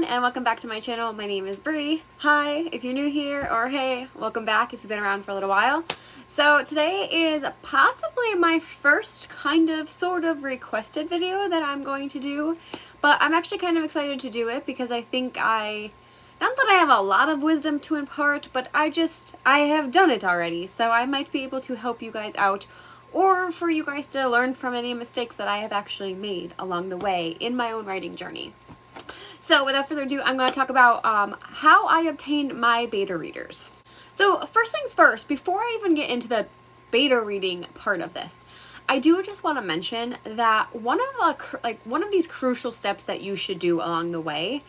and welcome back to my channel. My name is Brie. Hi if you're new here, or hey, welcome back if you've been around for a little while. So today is possibly my first kind of sort of requested video that I'm going to do, but I'm actually kind of excited to do it because I think not that I have a lot of wisdom to impart, but I have done it already, so I might be able to help you guys out, or for you guys to learn from any mistakes that I have actually made along the way in my own writing journey. So without further ado, I'm going to talk about how I obtained my beta readers. So first things first, before I even get into the beta reading part of this, I do just want to mention that one of these crucial steps that you should do along the way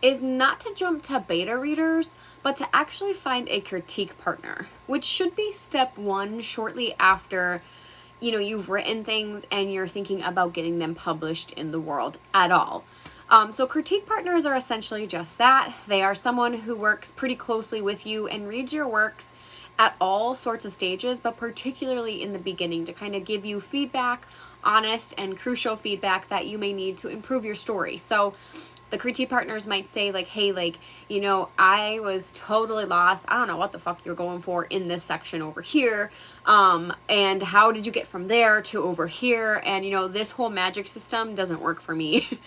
is not to jump to beta readers, but to actually find a critique partner, which should be step one shortly after you've written things and you're thinking about getting them published in the world at all. So critique partners are essentially just that. They are someone who works pretty closely with you and reads your works at all sorts of stages, but particularly in the beginning to kind of give you feedback, honest and crucial feedback that you may need to improve your story. So the critique partners might say hey, I was totally lost. I don't know what the fuck you're going for in this section over here. And how did you get from there to over here? And, this whole magic system doesn't work for me.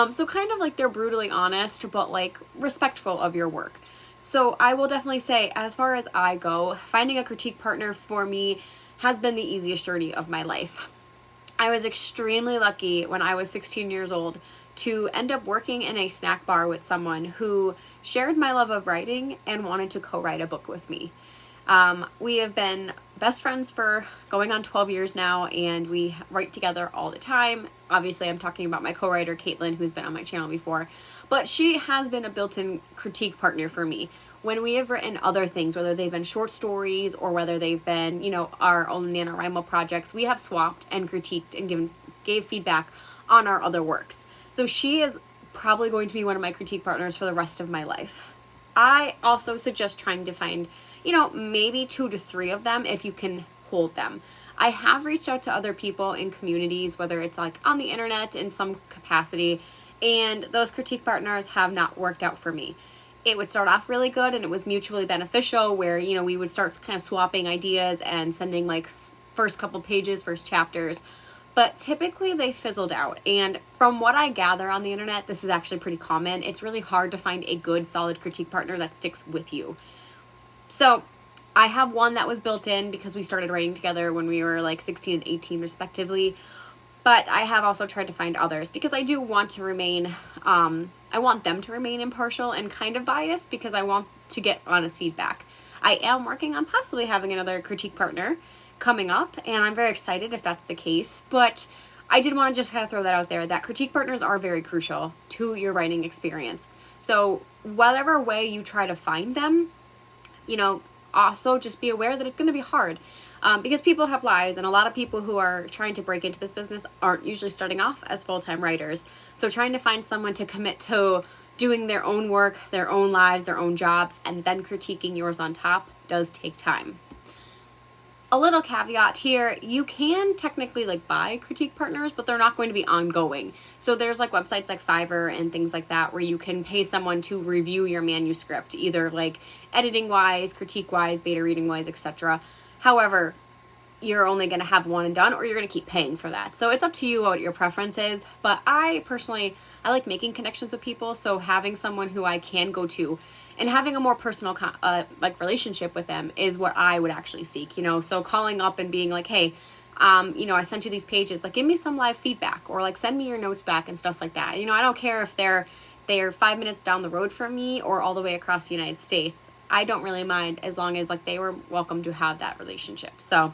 So kind of they're brutally honest, but respectful of your work. So I will definitely say, as far as I go, finding a critique partner for me has been the easiest journey of my life. I was extremely lucky when I was 16 years old to end up working in a snack bar with someone who shared my love of writing and wanted to co-write a book with me. We have been best friends for going on 12 years now, and we write together all the time. Obviously, I'm talking about my co-writer, Caitlin, who's been on my channel before, but she has been a built-in critique partner for me. When we have written other things, whether they've been short stories or whether they've been, our own NaNoWriMo projects, we have swapped and critiqued and gave feedback on our other works. So she is probably going to be one of my critique partners for the rest of my life. I also suggest trying to find, maybe 2 to 3 of them if you can hold them. I have reached out to other people in communities, whether it's on the internet in some capacity, and those critique partners have not worked out for me. It would start off really good and it was mutually beneficial where, we would start kind of swapping ideas and sending first couple pages, first chapters. But typically they fizzled out. And from what I gather on the internet, this is actually pretty common. It's really hard to find a good, solid critique partner that sticks with you. So I have one that was built in because we started writing together when we were 16 and 18 respectively. But I have also tried to find others because I do want to remain, I want them to remain impartial and kind of biased because I want to get honest feedback. I am working on possibly having another critique partner coming up, and I'm very excited if that's the case, but I did want to just kind of throw that out there, that critique partners are very crucial to your writing experience. So whatever way you try to find them, also just be aware that it's going to be hard because people have lives, and a lot of people who are trying to break into this business aren't usually starting off as full-time writers. So trying to find someone to commit to doing their own work, their own lives, their own jobs, and then critiquing yours on top does take time. A little caveat here, you can technically buy critique partners, but they're not going to be ongoing. So there's websites like Fiverr and things like that where you can pay someone to review your manuscript, either editing wise, critique wise, beta reading wise, etc. However, you're only going to have one and done, or you're going to keep paying for that. So it's up to you what your preference is. But I personally, I like making connections with people. So having someone who I can go to and having a more personal relationship with them is what I would actually seek, So calling up and being hey, I sent you these pages, give me some live feedback, or send me your notes back and stuff like that. I don't care if they're 5 minutes down the road from me or all the way across the United States. I don't really mind as long as they were welcome to have that relationship. So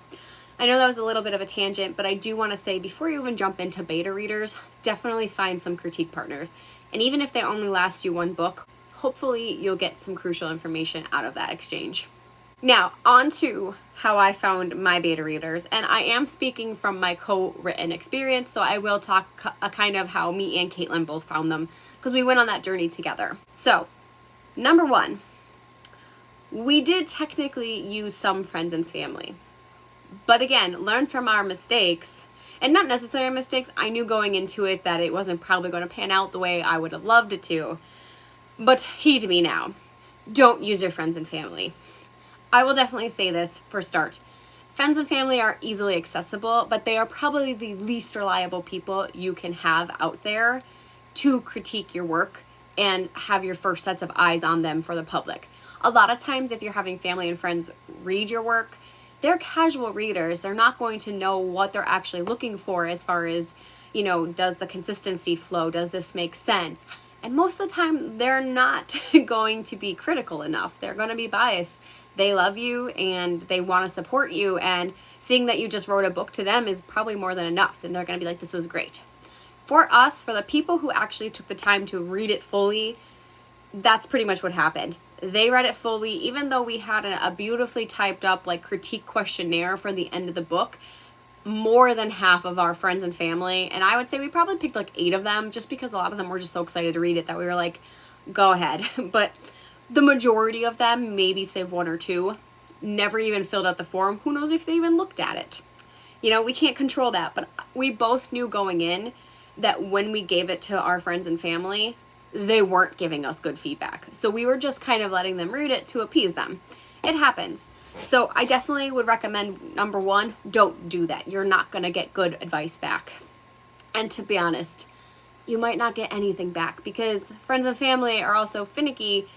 I know that was a little bit of a tangent, but I do want to say before you even jump into beta readers, definitely find some critique partners. And even if they only last you one book, hopefully you'll get some crucial information out of that exchange. Now, on to how I found my beta readers. And I am speaking from my co-written experience, so I will talk kind of how me and Caitlin both found them because we went on that journey together. So, number 1, we did technically use some friends and family. But again, learn from our mistakes, and not necessarily mistakes. I knew going into it that it wasn't probably going to pan out the way I would have loved it to. But heed me now. Don't use your friends and family. I will definitely say this for start. Friends and family are easily accessible, but they are probably the least reliable people you can have out there to critique your work and have your first sets of eyes on them for the public. A lot of times, if you're having family and friends read your work, they're casual readers. They're not going to know what they're actually looking for as far as, does the consistency flow? Does this make sense? And most of the time, they're not going to be critical enough. They're going to be biased. They love you and they want to support you. And seeing that you just wrote a book to them is probably more than enough. And they're going to be like, this was great. For us, for the people who actually took the time to read it fully, that's pretty much what happened. They read it fully, even though we had a beautifully typed up critique questionnaire for the end of the book. More than half of our friends and family, and I would say we probably picked 8 of them, just because a lot of them were just so excited to read it that we were like, go ahead. But the majority of them, maybe save 1 or 2, never even filled out the form. Who knows if they even looked at it? We can't control that, but we both knew going in that when we gave it to our friends and family, they weren't giving us good feedback. So we were just kind of letting them read it to appease them. It happens. So I definitely would recommend, number 1, don't do that. You're not going to get good advice back. And to be honest, you might not get anything back because friends and family are also finicky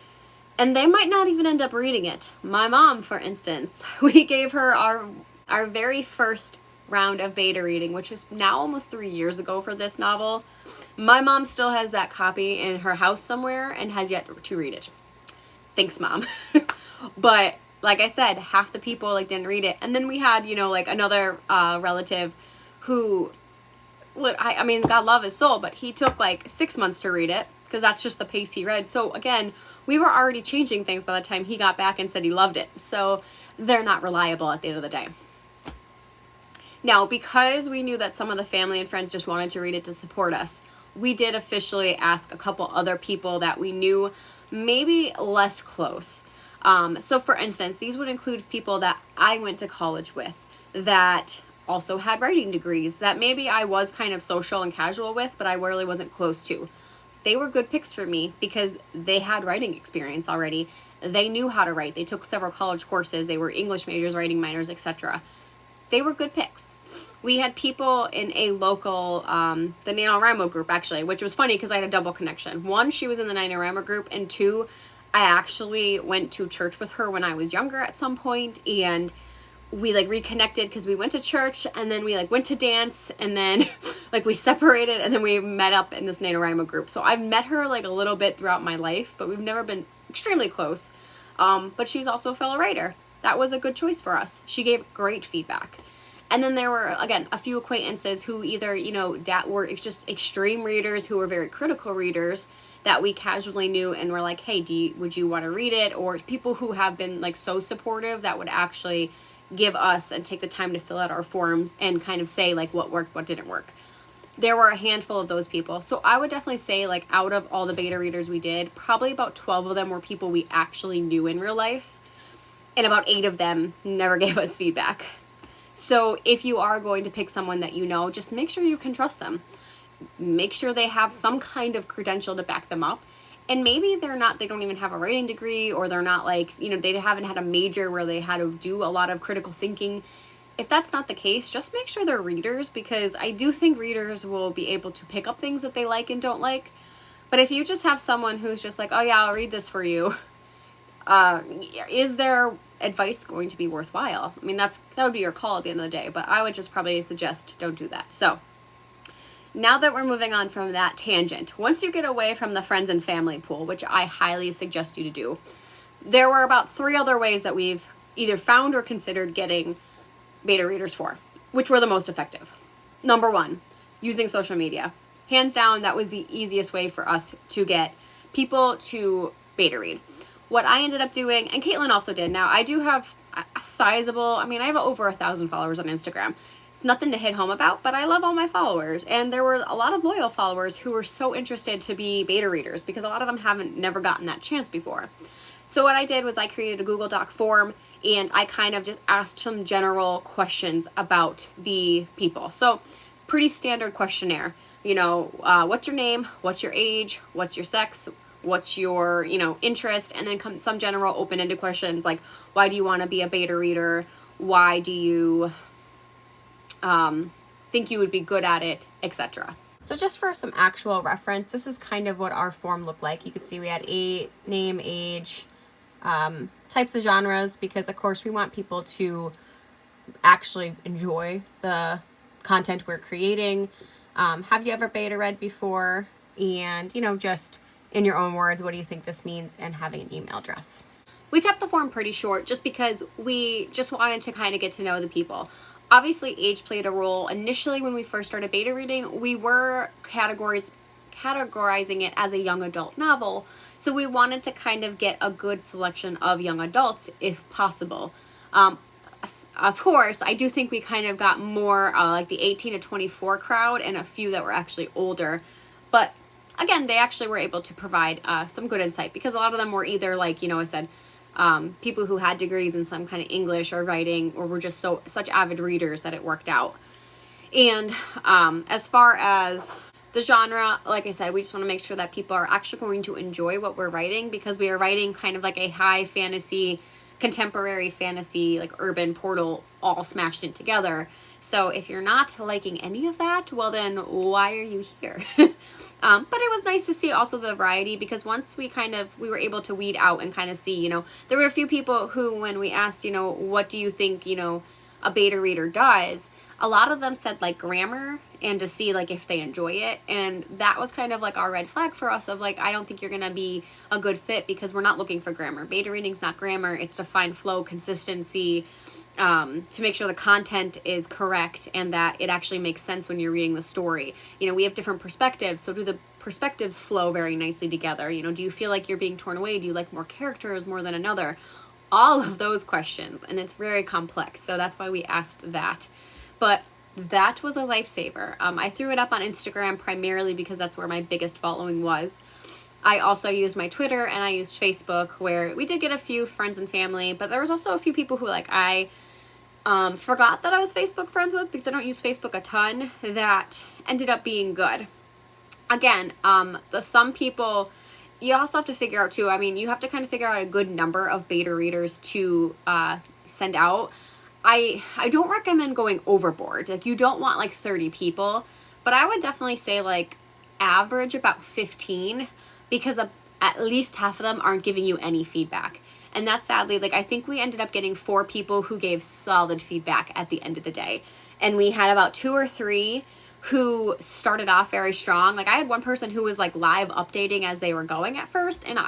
and they might not even end up reading it. My mom, for instance, we gave her our very first round of beta reading, which was now almost 3 years ago for this novel. My mom still has that copy in her house somewhere and has yet to read it. Thanks, Mom. But like I said, half the people didn't read it. And then we had, another relative who, I mean, God love his soul, but he took 6 months to read it because that's just the pace he read. So again, we were already changing things by the time he got back and said he loved it. So they're not reliable at the end of the day. Now, because we knew that some of the family and friends just wanted to read it to support us, we did officially ask a couple other people that we knew maybe less close. So for instance, these would include people that I went to college with that also had writing degrees that maybe I was kind of social and casual with, but I really wasn't close to. They were good picks for me because they had writing experience already. They knew how to write. They took several college courses. They were English majors, writing minors, etc. They were good picks. We had people in a local, the NaNoWriMo group actually, which was funny because I had a double connection. 1, she was in the NaNoWriMo group, and 2, I actually went to church with her when I was younger at some point, and we reconnected because we went to church and then we went to dance and then we separated and then we met up in this NaNoWriMo group. So I've met her a little bit throughout my life, but we've never been extremely close. But she's also a fellow writer. That was a good choice for us. She gave great feedback. And then there were, again, a few acquaintances who either, were just extreme readers who were very critical readers that we casually knew and were like, hey, would you want to read it? Or people who have been so supportive that would actually give us and take the time to fill out our forms and kind of say what worked, what didn't work. There were a handful of those people. So I would definitely say out of all the beta readers we did, probably about 12 of them were people we actually knew in real life. And about 8 of them never gave us feedback. So if you are going to pick someone that just make sure you can trust them. Make sure they have some kind of credential to back them up. And maybe they don't even have a writing degree, or they're not they haven't had a major where they had to do a lot of critical thinking. If that's not the case, just make sure they're readers, because I do think readers will be able to pick up things that they like and don't like. But if you just have someone who's just oh yeah, I'll read this for you, is their advice going to be worthwhile? I mean, that would be your call at the end of the day, but I would just probably suggest don't do that. So now that we're moving on from that tangent, once you get away from the friends and family pool, which I highly suggest you to do, there were about 3 other ways that we've either found or considered getting beta readers for, which were the most effective. Number 1, using social media. Hands down, that was the easiest way for us to get people to beta read. What I ended up doing, and Caitlin also did. Now, I do have a sizable, I have over 1,000 followers on Instagram. Nothing to hit home about, but I love all my followers. And there were a lot of loyal followers who were so interested to be beta readers because a lot of them never gotten that chance before. So what I did was I created a Google Doc form and I kind of just asked some general questions about the people. So pretty standard questionnaire. What's your name? What's your age? What's your sex? what's your, interest, and then some general open-ended questions like, why do you want to be a beta reader? Why do you think you would be good at it, etc. So just for some actual reference, this is kind of what our form looked like. You could see we had name, age, types of genres, because of course we want people to actually enjoy the content we're creating. Have you ever beta read before? And, just in your own words, what do you think this means? And having an email address. We kept the form pretty short just because we just wanted to kind of get to know the people. Obviously, age played a role. Initially, when we first started beta reading, we were categorizing it as a young adult novel. So we wanted to kind of get a good selection of young adults if possible. Of course, I do think we kind of got more like the 18 to 24 crowd and a few that were actually older. But again, they actually were able to provide some good insight, because a lot of them were either like, I said, people who had degrees in some kind of English or writing, or were just such avid readers that it worked out. And as far as the genre, like I said, we just want to make sure that people are actually going to enjoy what we're writing, because we are writing kind of like a high fantasy, contemporary fantasy, like urban portal all smashed in together. So if you're not liking any of that, well then why are you here? But it was nice to see also the variety, because once we were able to weed out and kind of see, there were a few people who, when we asked, what do you think, a beta reader does, a lot of them said like grammar, and to see like if they enjoy it. And that was kind of like our red flag for us of like, I don't think you're going to be a good fit, because we're not looking for grammar. Beta reading's not grammar. It's to find flow, consistency, to make sure the content is correct and that it actually makes sense when you're reading the story. We have different perspectives, so do the perspectives flow very nicely together? Do you feel like you're being torn away? Do you like more characters more than another? All of those questions, and it's very complex, so that's why we asked that. But that was a lifesaver. I threw it up on Instagram primarily because that's where my biggest following was. I also used my Twitter, and I used Facebook, where we did get a few friends and family, but there was also a few people who I forgot that I was Facebook friends with, because I don't use Facebook a ton, that ended up being good. Again, some people, you also have to figure out too, you have to kind of figure out a good number of beta readers to send out. I don't recommend going overboard. Like, you don't want like 30 people, but I would definitely say like average about 15, because at least half of them aren't giving you any feedback. And that's sadly, I think we ended up getting 4 people who gave solid feedback at the end of the day. And we had about 2 or 3 who started off very strong. I had one person who was live updating as they were going at first, and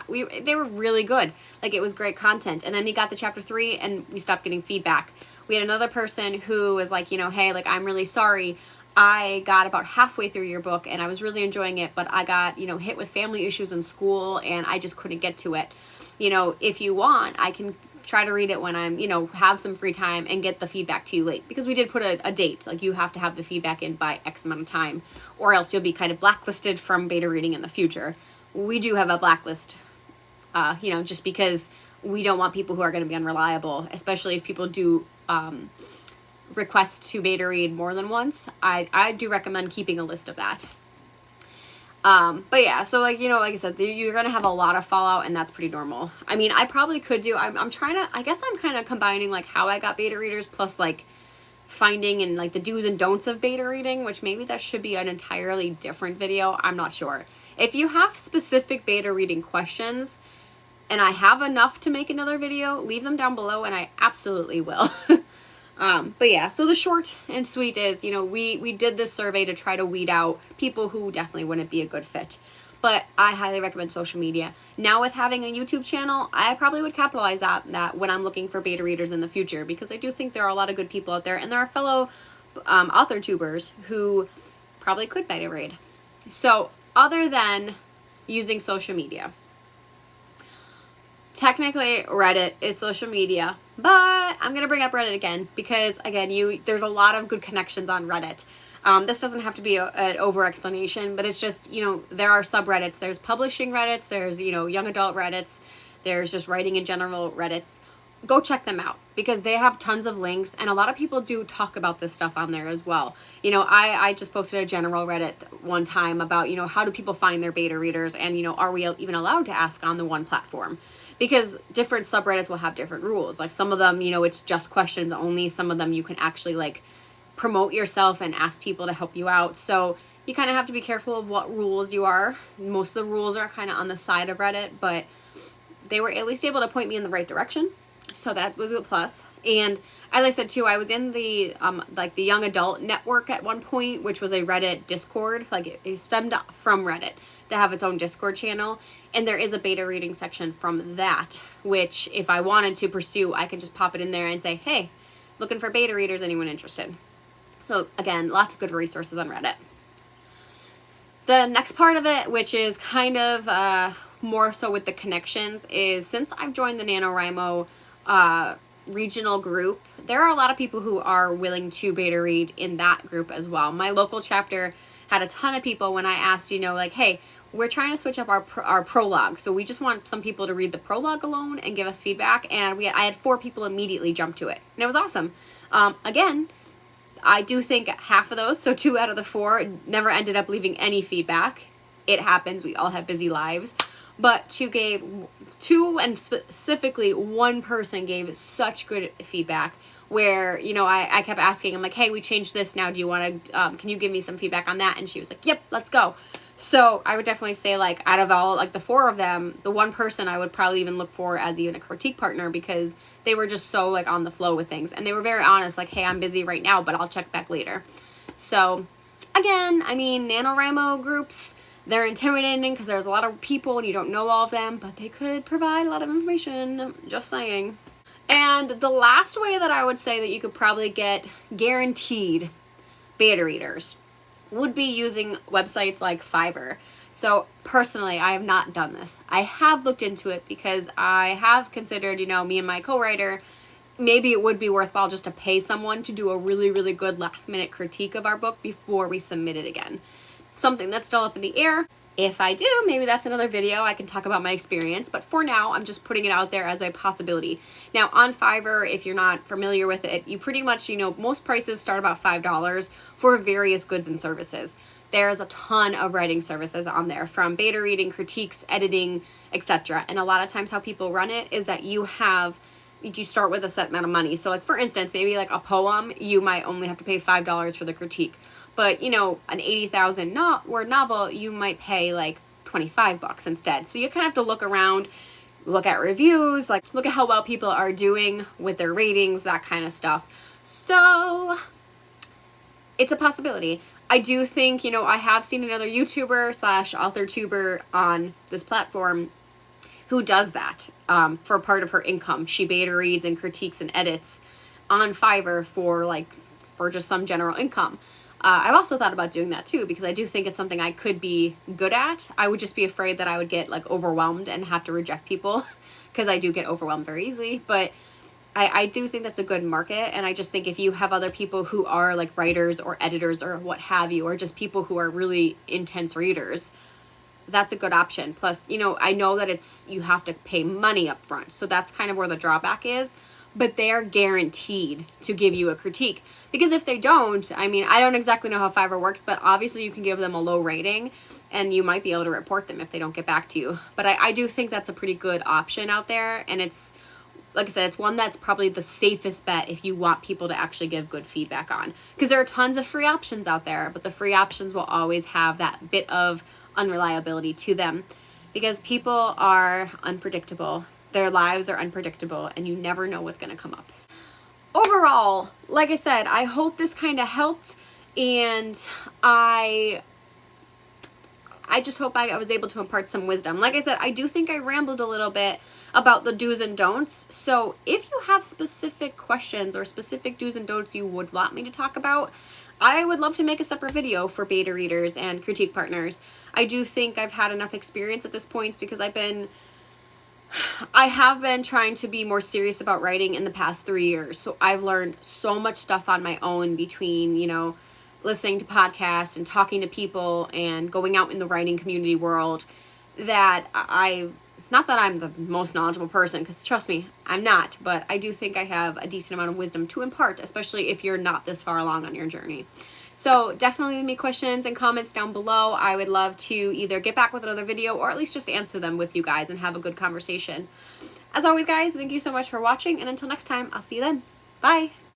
they were really good. It was great content. And then we got to chapter 3 and we stopped getting feedback. We had another person who was hey, I'm really sorry. I got about halfway through your book and I was really enjoying it, but I got, hit with family issues in school and I just couldn't get to it. If you want, I can try to read it when I'm, have some free time and get the feedback to you late, because we did put a date, you have to have the feedback in by X amount of time, or else you'll be kind of blacklisted from beta reading in the future. We do have a blacklist, just because we don't want people who are going to be unreliable, especially if people do request to beta read more than once. I do recommend keeping a list of that. But yeah, so like I said, you're going to have a lot of fallout, and that's pretty normal. I probably could do, I'm trying to, I guess I'm kind of combining how I got beta readers plus finding and the do's and don'ts of beta reading, which maybe that should be an entirely different video. I'm not sure. If you have specific beta reading questions and I have enough to make another video, leave them down below and I absolutely will. But yeah, so the short and sweet is, we did this survey to try to weed out people who definitely wouldn't be a good fit. But I highly recommend social media. Now with having a YouTube channel, I probably would capitalize that when I'm looking for beta readers in the future, because I do think there are a lot of good people out there, and there are fellow author tubers who probably could beta read. So other than using social media, technically Reddit is social media, but I'm going to bring up Reddit again because, again, there's a lot of good connections on Reddit. This doesn't have to be an over explanation, but it's just, there are subreddits. There's publishing Reddits, there's, young adult Reddits, there's just writing in general Reddits. go check them out because they have tons of links, and a lot of people do talk about this stuff on there as well. You know, I just posted a general Reddit one time about, you know, how do people find their beta readers, and, you know, are we even allowed to ask on the one platform? Because different subreddits will have different rules. Like some of them, you know, it's just questions only. Some of them you can actually like promote yourself and ask people to help you out. So you kind of have to be careful of what rules you are. Most of the rules are kind of on the side of Reddit, but they were at least able to point me in the right direction. So that was a plus. And as I said too, I was in the like the young adult network at one point, which was a Reddit Discord. Like it stemmed from Reddit to have its own Discord channel. And there is a beta reading section from that, which if I wanted to pursue, I can just pop it in there and say, hey, looking for beta readers, anyone interested? So again, lots of good resources on Reddit. The next part of it, which is kind of more so with the connections, is since I've joined the NaNoWriMo regional group, there are a lot of people who are willing to beta read in that group as well. My local chapter had a ton of people when I asked, you know, like, hey, we're trying to switch up our prologue. So we just want some people to read the prologue alone and give us feedback. And I had 4 people immediately jump to it. And it was awesome. Again, I do think half of those, so 2 out of the 4, never ended up leaving any feedback. It happens. We all have busy lives. But 2 and specifically 1 person gave such good feedback where, you know, I kept asking, I'm like, hey, we changed this now. Do you want to, can you give me some feedback on that? And she was like, yep, let's go. So I would definitely say, like, out of all, like, the 4 of them, the 1 person I would probably even look for as even a critique partner because they were just so, like, on the flow with things. And they were very honest, like, hey, I'm busy right now, but I'll check back later. So, again, I mean, NaNoWriMo groups, they're intimidating because there's a lot of people and you don't know all of them, but they could provide a lot of information, just saying. And the last way that I would say that you could probably get guaranteed beta readers would be using websites like Fiverr. So personally, I have not done this. I have looked into it because I have considered, you know, me and my co-writer, maybe it would be worthwhile just to pay someone to do a really, really good last minute critique of our book before we submit it again. Something that's still up in the air. If I do, maybe that's another video. I can talk about my experience, but for now, I'm just putting it out there as a possibility. Now, on Fiverr, if you're not familiar with it, you pretty much, you know, most prices start about $5 for various goods and services. There's a ton of writing services on there, from beta reading, critiques, editing, etc. And a lot of times how people run it is that you start with a set amount of money. So like, for instance, maybe like a poem, you might only have to pay $5 for the critique. But, you know, an 80,000 word novel, you might pay like $25 instead. So you kind of have to look around, look at reviews, like look at how well people are doing with their ratings, that kind of stuff. So it's a possibility. I do think, you know, I have seen another YouTuber / author tuber on this platform who does that for part of her income. She beta reads and critiques and edits on Fiverr for just some general income. I've also thought about doing that too, because I do think it's something I could be good at. I would just be afraid that I would get like overwhelmed and have to reject people because I do get overwhelmed very easily. But I do think that's a good market. And I just think if you have other people who are like writers or editors or what have you, or just people who are really intense readers, that's a good option. Plus, you know, I know that you have to pay money up front. So that's kind of where the drawback is. But they are guaranteed to give you a critique. Because if they don't, I mean, I don't exactly know how Fiverr works, but obviously you can give them a low rating and you might be able to report them if they don't get back to you. But I do think that's a pretty good option out there. And it's, like I said, it's one that's probably the safest bet if you want people to actually give good feedback on. Because there are tons of free options out there, but the free options will always have that bit of unreliability to them. Because people are unpredictable. Their lives are unpredictable and you never know what's going to come up. Overall, like I said, I hope this kind of helped, and I just hope I was able to impart some wisdom. Like I said, I do think I rambled a little bit about the do's and don'ts. So if you have specific questions or specific do's and don'ts you would want me to talk about, I would love to make a separate video for beta readers and critique partners. I do think I've had enough experience at this point because I have been trying to be more serious about writing in the past 3 years. So I've learned so much stuff on my own between, you know, listening to podcasts and talking to people and going out in the writing community world that Not that I'm the most knowledgeable person, because trust me, I'm not, but I do think I have a decent amount of wisdom to impart, especially if you're not this far along on your journey. So definitely leave me questions and comments down below. I would love to either get back with another video or at least just answer them with you guys and have a good conversation. As always, guys, thank you so much for watching, and until next time, I'll see you then. Bye!